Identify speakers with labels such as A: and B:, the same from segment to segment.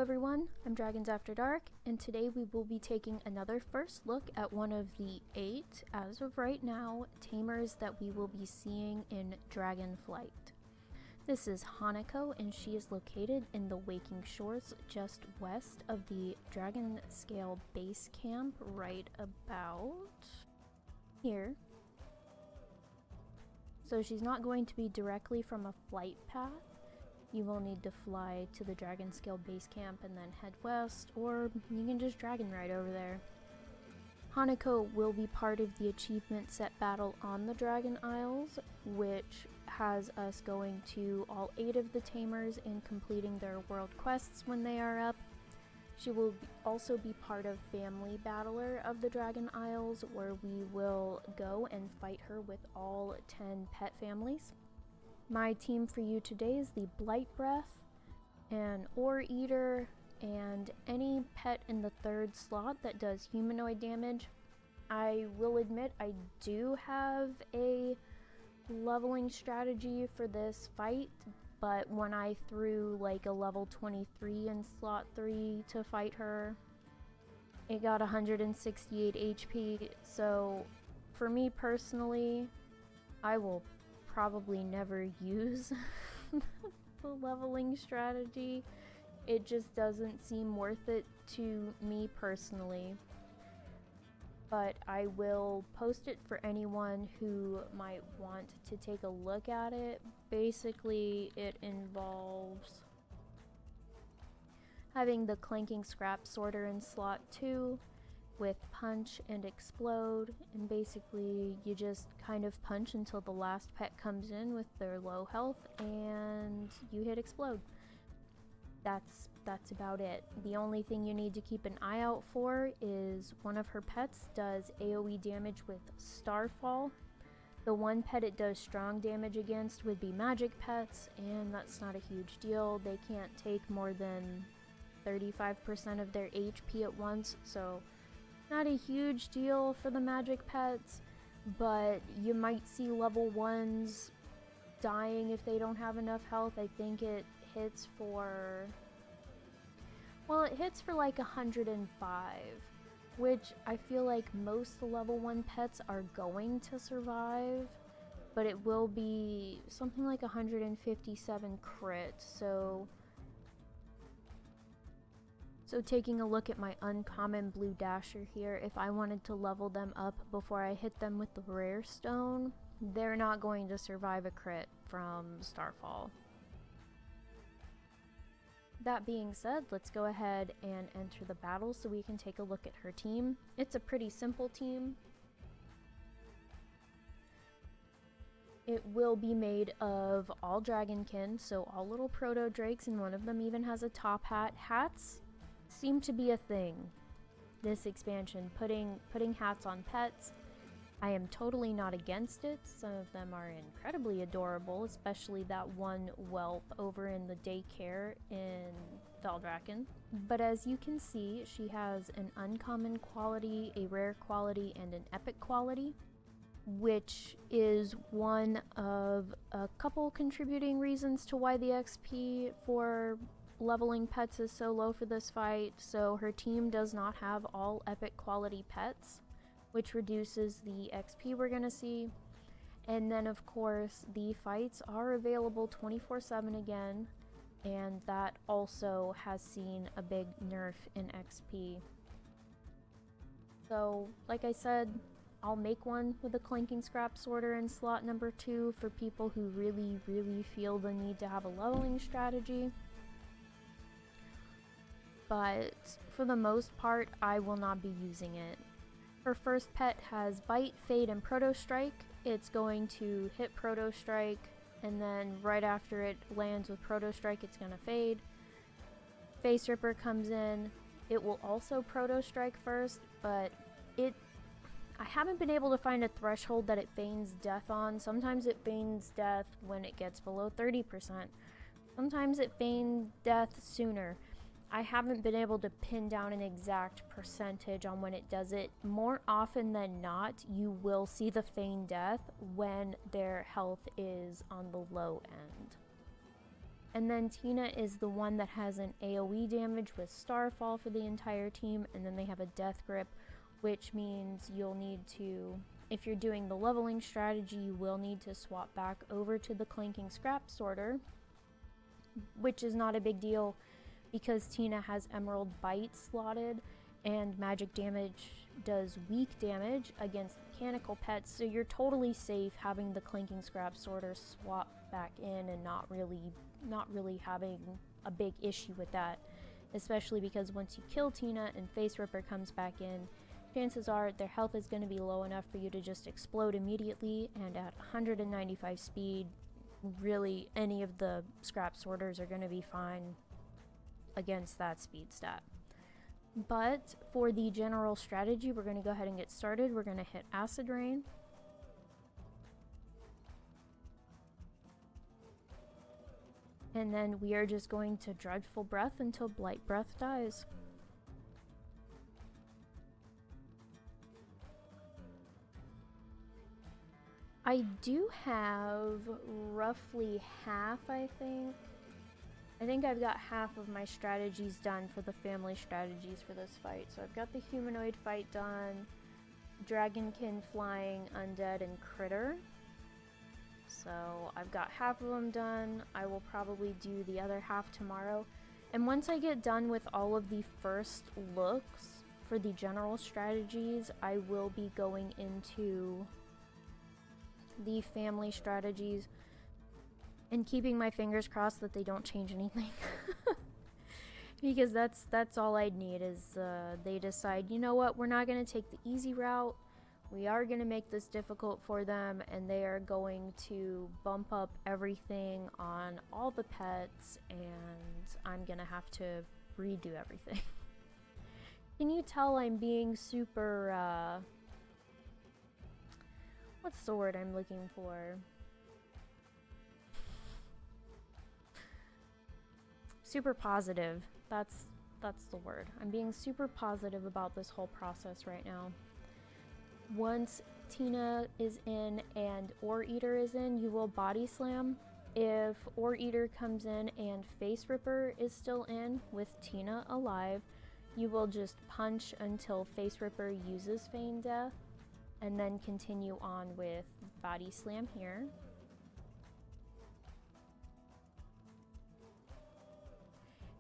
A: everyone, I'm Dragons After Dark, and today we will be taking another first look at one of the 8, as of right now, tamers that we will be seeing in Dragonflight. This is Haniko, and she is located in the Waking Shores just west of the Dragonscale Basecamp, right about here. So she's not going to be directly from a flight path. You will need to fly to the Dragonscale Basecamp and then head west, or you can just dragon ride over there. Haniko will be part of the achievement set battle on the Dragon Isles, which has us going to all 8 of the tamers and completing their world quests when they are up. She will also be part of Family Battler of the Dragon Isles, where we will go and fight her with all 10 pet families. My team for you today is the Blight Breath, an Ore Eater, and any pet in the 3rd slot that does humanoid damage. I will admit I do have a leveling strategy for this fight, but when I threw like a level 23 in slot 3 to fight her, it got 168 HP, so for me personally, I will probably never use the leveling strategy. It just doesn't seem worth it to me personally, but I will post it for anyone who might want to take a look at it. Basically, it involves having the clanking scrap sorter in slot 2 with punch and explode, and basically you just kind of punch until the last pet comes in with their low health and you hit explode. That's about it. The only thing you need to keep an eye out for is one of her pets does AoE damage with Starfall. The one pet it does strong damage against would be magic pets, and that's not a huge deal. They can't take more than 35% of their HP at once, so not a huge deal for the magic pets, but you might see level 1s dying if they don't have enough health. I think it hits for, well, it hits for like 105, which I feel like most level 1 pets are going to survive, but it will be something like 157 crit, so taking a look at my uncommon blue dasher here, if I wanted to level them up before I hit them with the rare stone, they're not going to survive a crit from Starfall. That being said, let's go ahead and enter the battle so we can take a look at her team. It's a pretty simple team. It will be made of all dragonkin, so all little proto drakes, and one of them even has a top hat. Hats seem to be a thing this expansion, putting hats on pets. I am totally not against it. Some of them are incredibly adorable, especially that one whelp over in the daycare in Valdraken. But as you can see, she has an uncommon quality, a rare quality, and an epic quality, which is one of a couple contributing reasons to why the XP for leveling pets is so low for this fight. So her team does not have all epic quality pets, which reduces the XP we're gonna see. And then of course the fights are available 24/7 again, and that also has seen a big nerf in XP. So like I said, I'll make one with a clanking scrap sorter in slot number 2 for people who really feel the need to have a leveling strategy. But for the most part, I will not be using it. Her first pet has Bite, Fade, and Proto Strike. It's going to hit Proto Strike, and then right after it lands with Proto Strike, it's going to fade. Face Ripper comes in. It will also Proto Strike first, but I haven't been able to find a threshold that it feigns death on. Sometimes it feigns death when it gets below 30%. Sometimes it feigns death sooner. I haven't been able to pin down an exact percentage on when it does it. More often than not, you will see the feign death when their health is on the low end. And then Tina is the one that has an AoE damage with Starfall for the entire team, and then they have a Death Grip, which means you'll need to, if you're doing the leveling strategy, you will need to swap back over to the Clanking Scrap Sorter, which is not a big deal because Tina has Emerald Bite slotted, and magic damage does weak damage against mechanical pets, so you're totally safe having the Clanking Scrap Sorter swap back in and not really having a big issue with that, especially because once you kill Tina and Face Ripper comes back in, chances are their health is going to be low enough for you to just explode immediately, and at 195 speed, really any of the Scrap Sorters are going to be fine against that speed stat. But for the general strategy, we're going to go ahead and get started. We're going to hit Acid Rain. And then we are just going to Dreadful Breath until Blight Breath dies. I do have roughly half, I think. I think I've got half of my strategies done for the family strategies for this fight. So I've got the humanoid fight done, Dragonkin, Flying, Undead, and Critter. So I've got half of them done. I will probably do the other half tomorrow. And once I get done with all of the first looks for the general strategies, I will be going into the family strategies and keeping my fingers crossed that they don't change anything. Because that's all I'd need is they decide, you know what, we're not going to take the easy route. We are going to make this difficult for them, and they are going to bump up everything on all the pets, and I'm going to have to redo everything. Can you tell I'm being super, what's the word I'm looking for? Super positive. That's the word. I'm being super positive about this whole process right now. Once Tina is in and Ore Eater is in, you will body slam. If Ore Eater comes in and Face Ripper is still in with Tina alive, you will just punch until Face Ripper uses Feign Death, and then continue on with body slam here.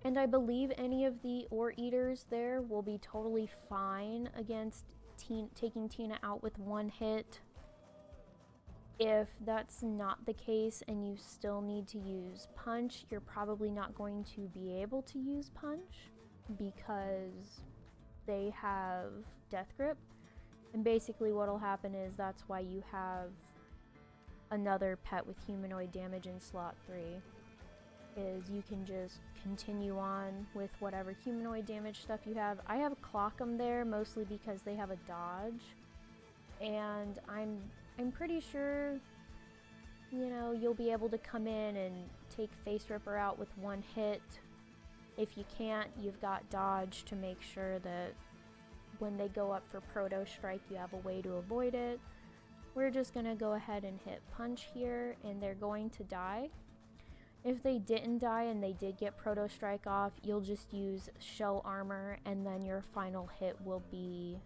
A: And I believe any of the Ore Eaters there will be totally fine against taking Tina out with one hit. If that's not the case and you still need to use Punch, you're probably not going to be able to use Punch because they have Death Grip. And basically what'll happen is that's why you have another pet with humanoid damage in slot 3. Is you can just continue on with whatever humanoid damage stuff you have. I have Clockum there mostly because they have a dodge, and I'm pretty sure, you know, you'll be able to come in and take Face Ripper out with one hit. If you can't, you've got dodge to make sure that when they go up for Proto Strike, you have a way to avoid it. We're just gonna go ahead and hit Punch here, and they're going to die. If they didn't die and they did get Proto Strike off, you'll just use Shell Armor, and then your final hit will be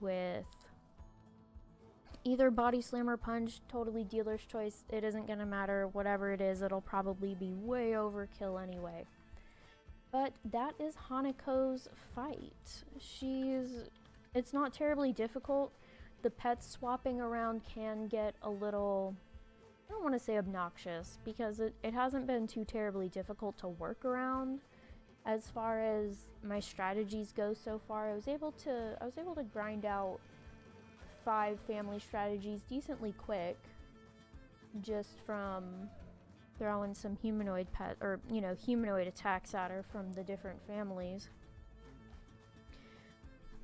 A: with either Body Slam or Punch. Totally dealer's choice. It isn't gonna matter. Whatever it is, it'll probably be way overkill anyway. But that is Haniko's fight. It's not terribly difficult. The pets swapping around can get a little, I don't want to say obnoxious, because it hasn't been too terribly difficult to work around. As far as my strategies go so far, I was able to grind out 5 family strategies decently quick, just from throwing some humanoid humanoid attacks at her from the different families.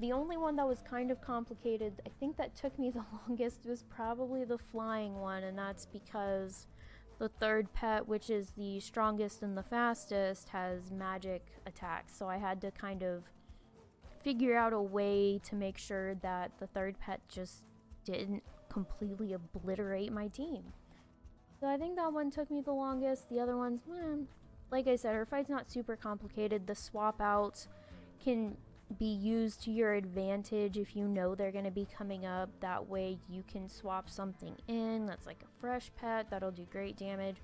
A: The only one that was kind of complicated, I think that took me the longest, was probably the flying one, and that's because the third pet, which is the strongest and the fastest, has magic attacks, so I had to kind of figure out a way to make sure that the third pet just didn't completely obliterate my team. So I think that one took me the longest. The other ones, like I said, her fight's not super complicated. The swap outs can be used to your advantage if you know they're going to be coming up. That way you can swap something in that's like a fresh pet that'll do great damage.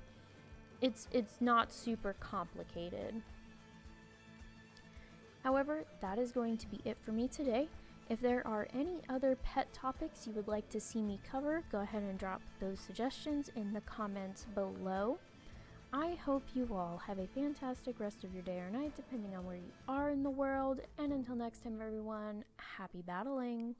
A: It's not super complicated. However, that is going to be it for me today. If there are any other pet topics you would like to see me cover, go ahead and drop those suggestions in the comments below. I hope you all have a fantastic rest of your day or night, depending on where you are in the world. And until next time, everyone, happy battling!